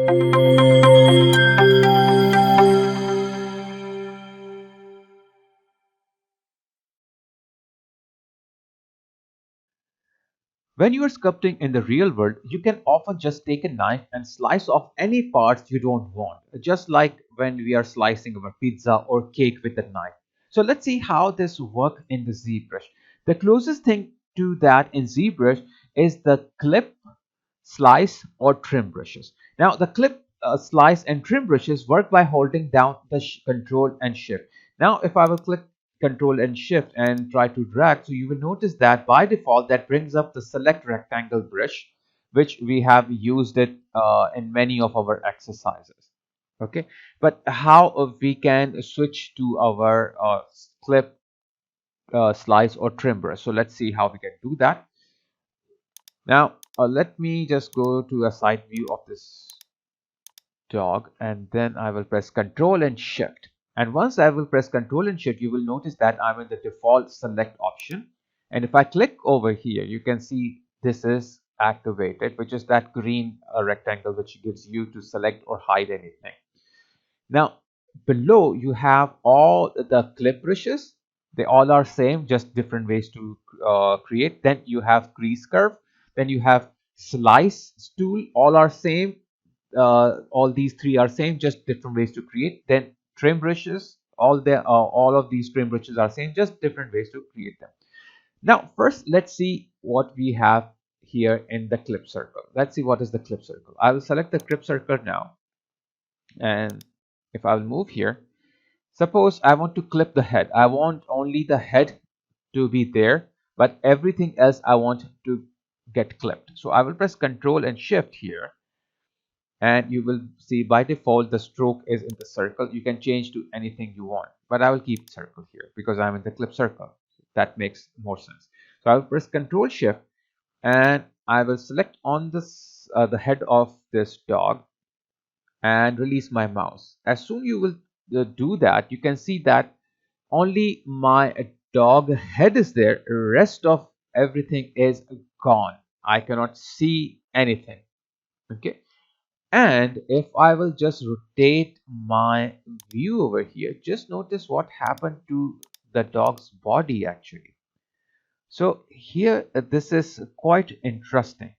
When you are sculpting in the real world, you can often just take a knife and slice off any parts you don't want, just like when we are slicing our pizza or cake with a knife. So let's see how this works in the ZBrush. The closest thing to that in ZBrush is the clip, slice, or trim brushes. Now, the clip, slice, and trim brushes work by holding down the Control and Shift. Now, if I will click Control and Shift and try to drag, so you will notice that by default that brings up the select rectangle brush, which we have used it in many of our exercises. Okay, but how we can switch to our clip, slice, or trim brush? So let's see how we can do that. Now, let me just go to a side view of this dog, and then I will press Control and Shift. And once I will press Control and Shift, you will notice that I'm in the default select option. And if I click over here, you can see this is activated, which is that green rectangle which gives you to select or hide anything. Now, below you have all the clip brushes. They all are same, just different ways to create. Then you have crease curve. Then you have slice tool. All are same. All these three are same, just different ways to create. Then trim brushes. All of these trim brushes are same, just different ways to create them. Now, first, let's see what we have here in the clip circle. Let's see what is the clip circle. I will select the clip circle now, and if I will move here, suppose I want to clip the head. I want only the head to be there, but everything else I want to get clipped. So I will press Control and Shift here, and you will see by default the stroke is in the circle. You can change to anything you want, but I will keep circle here because I'm in the clip circle. That makes more sense. So I will press Control Shift, and I will select on this the head of this dog and release my mouse. As soon you will do that, you can see that only my dog head is there. Rest of everything is gone. I cannot see anything. Okay. And if I will just rotate my view over here, just notice what happened to the dog's body actually. So here, this is quite interesting.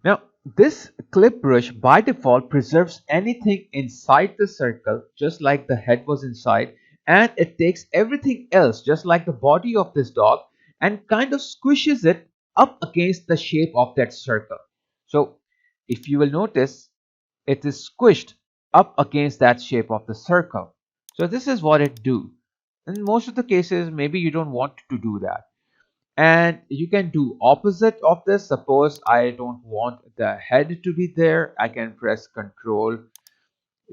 Now, this clip brush by default preserves anything inside the circle, just like the head was inside, and it takes everything else, just like the body of this dog, and kind of squishes it up against the shape of that circle. So, if you will notice, it is squished up against that shape of the circle. So, this is what it do. In most of the cases, maybe you don't want to do that, and you can do opposite of this. Suppose I don't want the head to be there, I can press Control,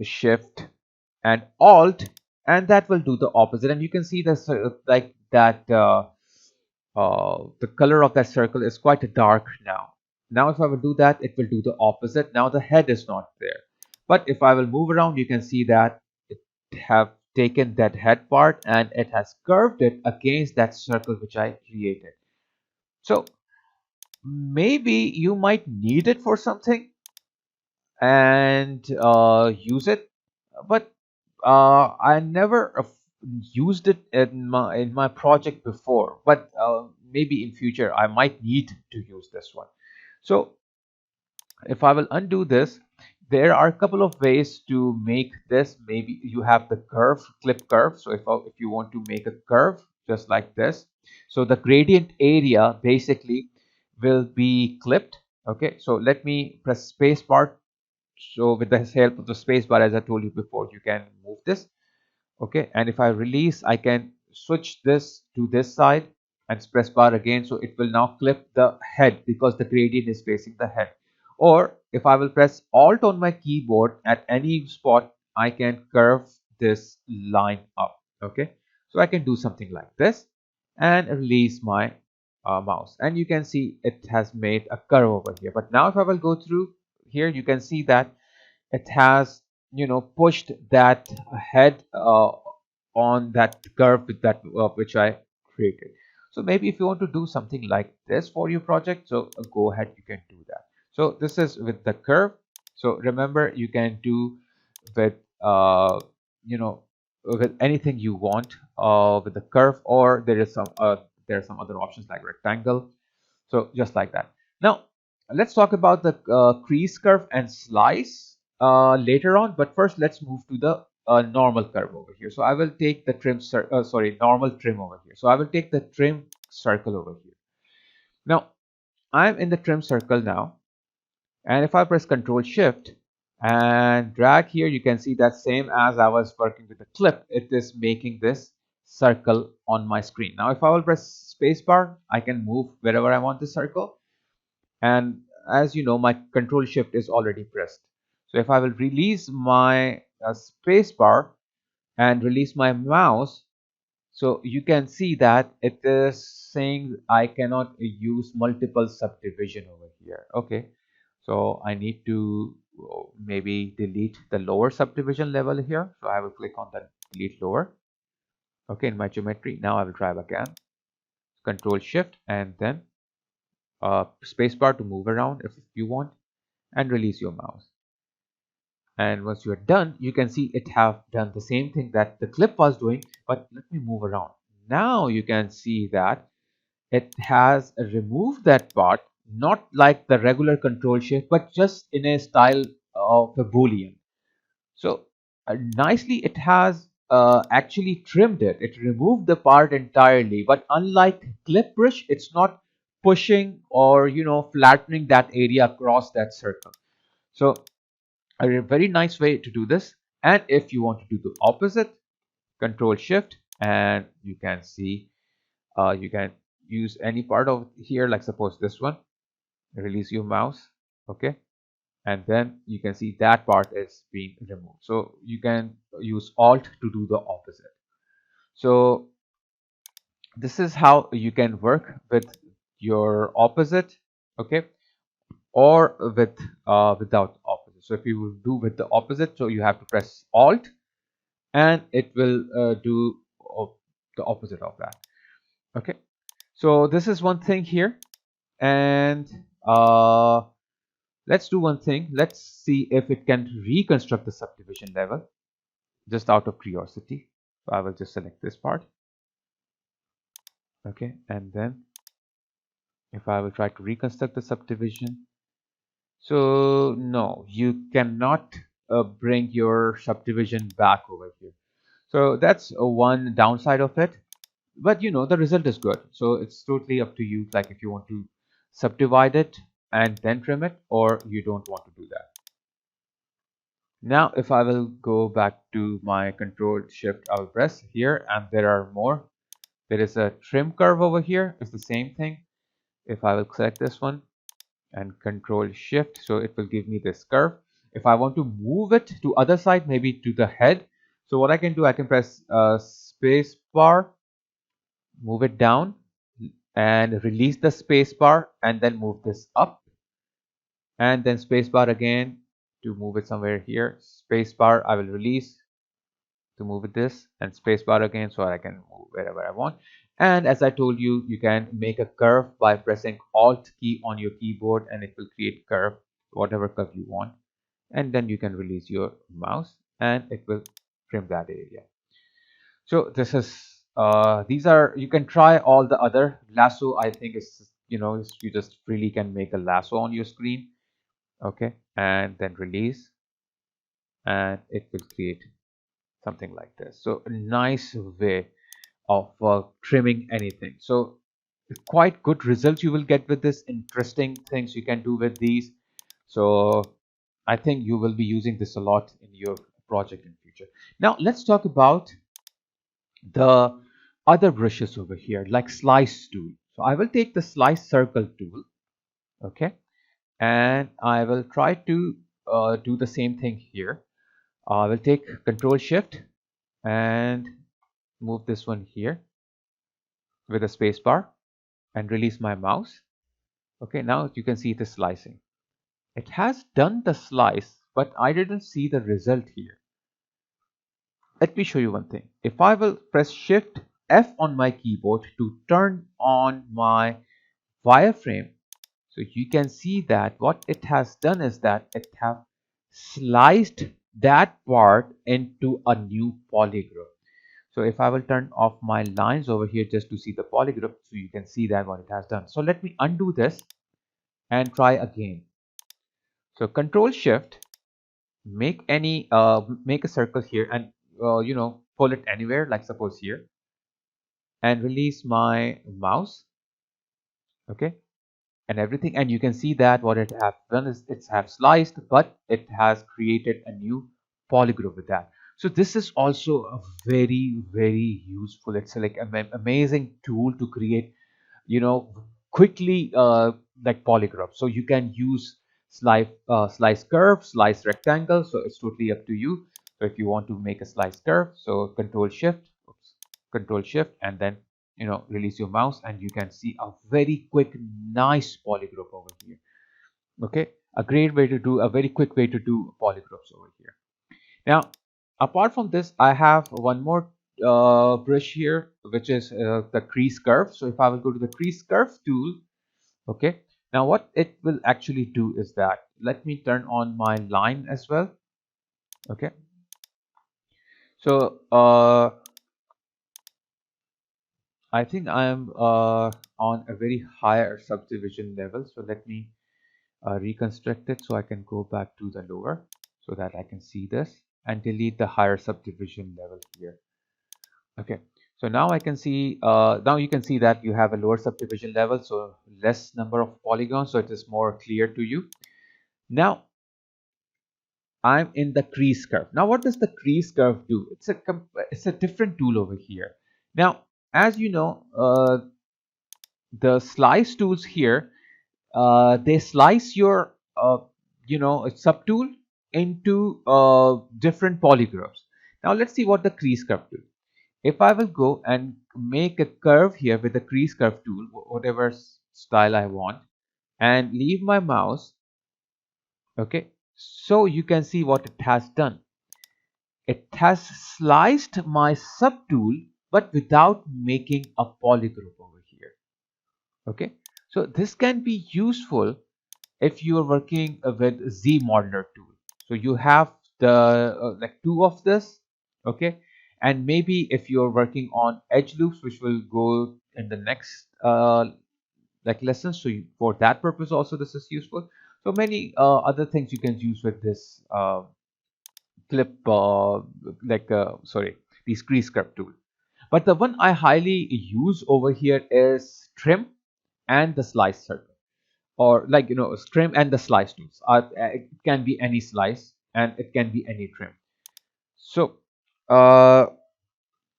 Shift, and Alt, and that will do the opposite. And you can see this like that the color of that circle is quite dark now. Now if I will do that, it will do the opposite. Now the head is not there, but if I will move around, you can see that it have taken that head part and it has curved it against that circle which I created. So maybe you might need it for something and use it, but I never used it in my project before. But maybe in future I might need to use this one. So if I will undo this, there are a couple of ways to make this. Maybe you have the curve, clip curve. So if you want to make a curve just like this, so the gradient area basically will be clipped. Okay, so let me press space bar. So with the help of the space bar, as I told you before, you can move this. Okay, and if I release, I can switch this to this side and press bar again, so it will now clip the head because the gradient is facing the head. Or if I will press Alt on my keyboard at any spot, I can curve this line up. Okay, so I can do something like this and release my mouse, and you can see it has made a curve over here. But now if I will go through here, you can see that it has pushed that head on that curve with that which I created. So maybe if you want to do something like this for your project, so go ahead, you can do that. So this is with the curve. So remember, you can do with you know with anything you want with the curve, or there are some other options like rectangle. So just like that. Now let's talk about the crease curve and slice later on. But first, let's move to the normal curve over here. So I will take the normal trim over here. So I will take the trim circle over here. Now I'm in the trim circle now, and if I press Control Shift and drag here, you can see that same as I was working with the clip, it is making this circle on my screen. Now, if I will press spacebar, I can move wherever I want the circle. And as you know, my Control Shift is already pressed. So if I will release my spacebar and release my mouse, so you can see that it is saying I cannot use multiple subdivision over here. Okay, so I need to maybe delete the lower subdivision level here. So I will click on the delete lower. Okay, in my geometry. Now I will try again. Control Shift and then spacebar to move around if you want, and release your mouse. And once you are done, you can see it have done the same thing that the clip was doing, but let me move around. Now you can see that it has removed that part, not like the regular Control Shift, but just in a style of a Boolean. So nicely it has actually trimmed it. It removed the part entirely, but unlike clip brush, it's not pushing or flattening that area across that circle. So a very nice way to do this. And if you want to do the opposite, Control Shift, and you can see you can use any part of here, like suppose this one. Release your mouse, okay, and then you can see that part is being removed. So you can use Alt to do the opposite. So this is how you can work with your opposite, okay, or with without opposite. So if you will do with the opposite, so you have to press Alt and it will do the opposite of that. Okay, so this is one thing here, and let's do one thing. Let's see if it can reconstruct the subdivision level just out of curiosity. So I will just select this part. Okay, and then if I will try to reconstruct the subdivision, so no, you cannot bring your subdivision back over here. So that's one downside of it. But the result is good. So it's totally up to you, like if you want to subdivide it and then trim it, or you don't want to do that. Now if I will go back to my Control Shift, I will press here, and there are more. There is a trim curve over here. It's the same thing. If I will select this one and Control Shift, so it will give me this curve. If I want to move it to other side, maybe to the head, so what I can do, I can press space bar, move it down, and release the space bar, and then move this up, and then space bar again to move it somewhere here. Space bar, I will release to move it this, and space bar again so I can move wherever I want. And as I told you, you can make a curve by pressing Alt key on your keyboard, and it will create curve, whatever curve you want, and then you can release your mouse and it will trim that area. So this is these are, you can try all the other lasso. I think is you just really can make a lasso on your screen, okay, and then release, and it will create something like this. So a nice way of trimming anything. So quite good results you will get with this. Interesting things you can do with these. So I think you will be using this a lot in your project in future. Now let's talk about the other brushes over here, like slice tool. So I will take the slice circle tool, okay, and I will try to do the same thing here. I will take Control Shift and move this one here with a space bar and release my mouse. Okay, now you can see it is slicing. It has done the slice, but I didn't see the result here. Let me show you one thing. If I will press Shift F on my keyboard to turn on my wireframe, So you can see that what it has done is that it have sliced that part into a new polygroup. So if I will turn off my lines over here just to see the polygroup, so you can see that what it has done. So let me undo this and try again. So Control Shift, make a circle here and pull it anywhere, like suppose here, and release my mouse. Okay, and everything, and you can see that what it has done is it's have sliced, but it has created a new polygroup with that. So this is also a very useful, it's like an amazing tool to create you know quickly like polygraph. So you can use slice curve, slice rectangle, so it's totally up to you. So if you want to make a slice curve, so control shift and then release your mouse, and you can see a very quick nice polygraph over here. Okay, a very quick way to do polygraphs over here. Now, apart from this, I have one more brush here, which is the crease curve. So if I will go to the crease curve tool, okay, now what it will actually do is that, let me turn on my line as well. Okay, so I think I'm on a very higher subdivision level. So let me reconstruct it so I can go back to the lower so that I can see this and delete the higher subdivision level here. Okay, so now I can see, now you can see that you have a lower subdivision level, so less number of polygons, so it is more clear to you. Now I'm in the crease curve. Now what does the crease curve do? It's a different tool over here. Now, as you know, the slice tools here, they slice your subtool into different polygroups. Now let's see what the crease curve do. If I will go and make a curve here with the crease curve tool, whatever style I want, and leave my mouse, okay, so you can see what it has done. It has sliced my subtool, but without making a polygroup over here. Okay, so this can be useful if you are working with Z modeler tool. So you have the like two of this, okay, and maybe if you're working on edge loops, which will go in the next like lesson, so for that purpose also this is useful. So many other things you can use with this clip sorry, the crease curve tool. But the one I highly use over here is trim and the slice circle, or trim and the slice tools. It can be any slice and it can be any trim. So uh,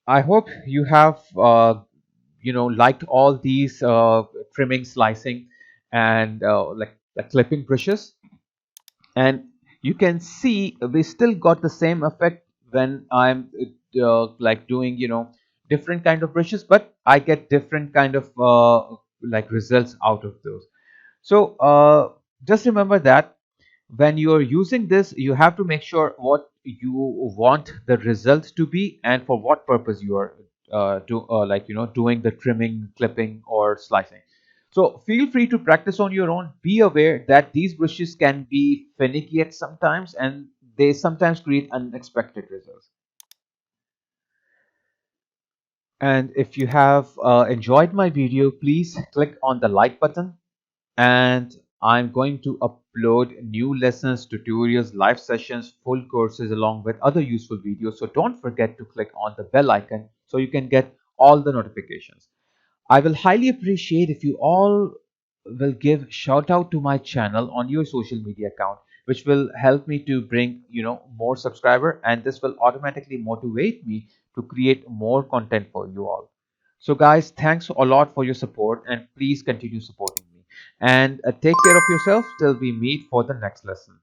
I hope you have liked all these trimming, slicing, and like the clipping brushes. And you can see we still got the same effect when I'm like doing different kind of brushes, but I get different kind of like results out of those. So just remember that when you are using this, you have to make sure what you want the result to be and for what purpose you are doing the trimming, clipping, or slicing. So feel free to practice on your own. Be aware that these brushes can be finicky at sometimes, and they sometimes create unexpected results. And if you have enjoyed my video, please click on the like button, and I'm going to upload new lessons, tutorials, live sessions, full courses along with other useful videos. So don't forget to click on the bell icon so you can get all the notifications. I will highly appreciate if you all will give shout out to my channel on your social media account, which will help me to bring more subscriber, and this will automatically motivate me to create more content for you all. So guys, thanks a lot for your support, and please continue supporting me, and take care of yourself till we meet for the next lesson.